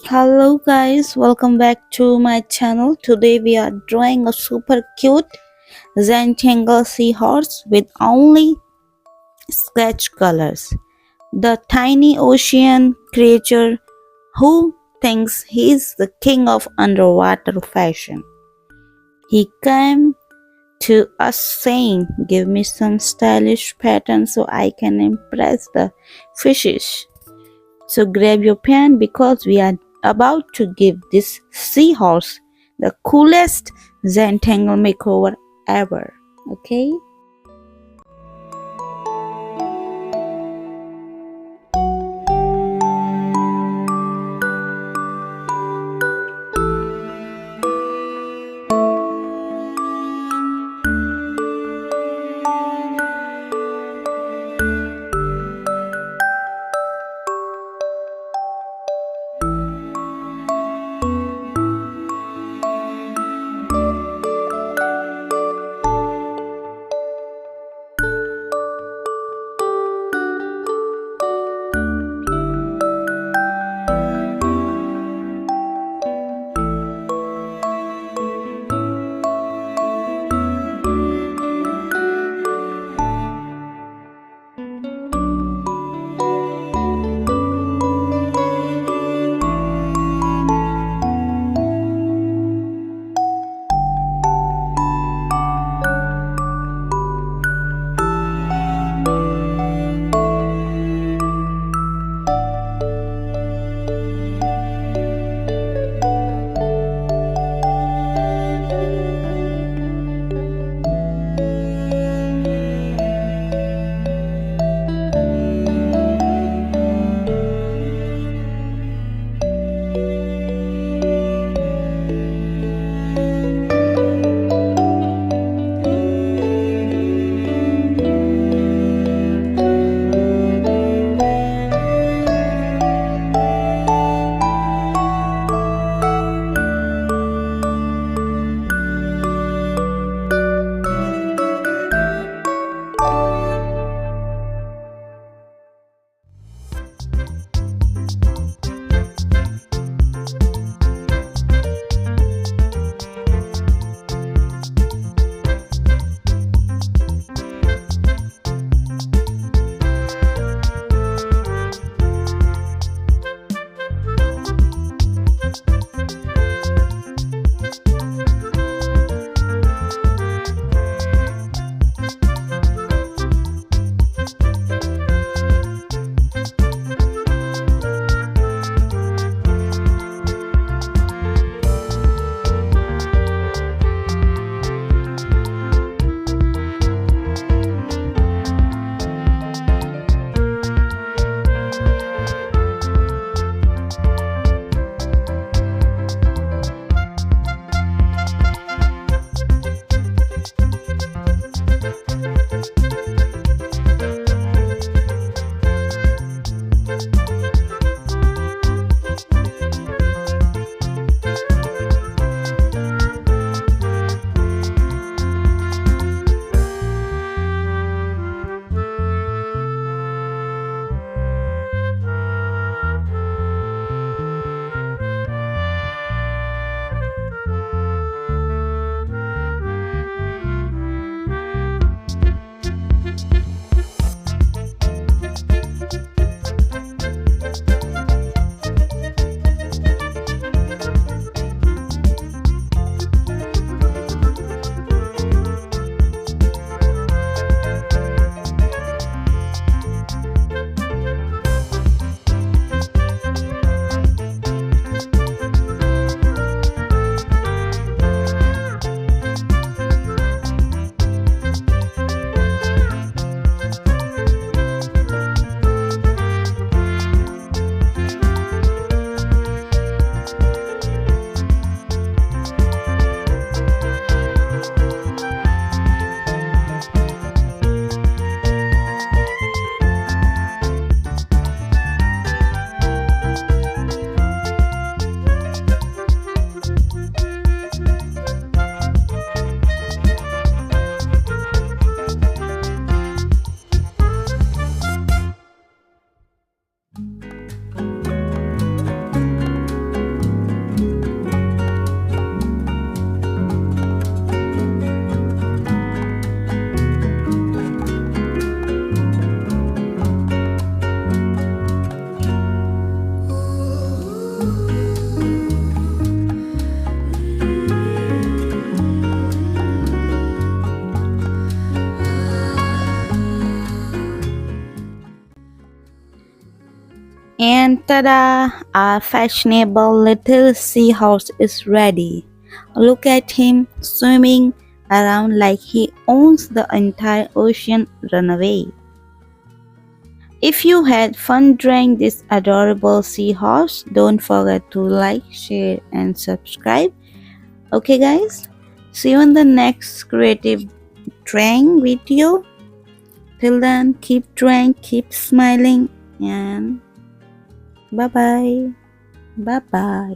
Hello guys, welcome back to my channel. Today we are drawing a super cute Zentangle seahorse with only sketch colors. The tiny ocean creature who thinks he's the king of underwater fashion. He came to us saying, "Give me some stylish patterns so I can impress the fishes." So grab your pen because we are about to give this seahorse the coolest Zentangle makeover ever. Okay? Ta-da! Our fashionable little seahorse is ready. Look at him swimming around like he owns the entire ocean runaway. If you had fun drawing this adorable seahorse, don't forget to like, share and subscribe. Okay guys, see you in the next creative drawing video. Till then, keep drawing, keep smiling and bye bye. Bye bye.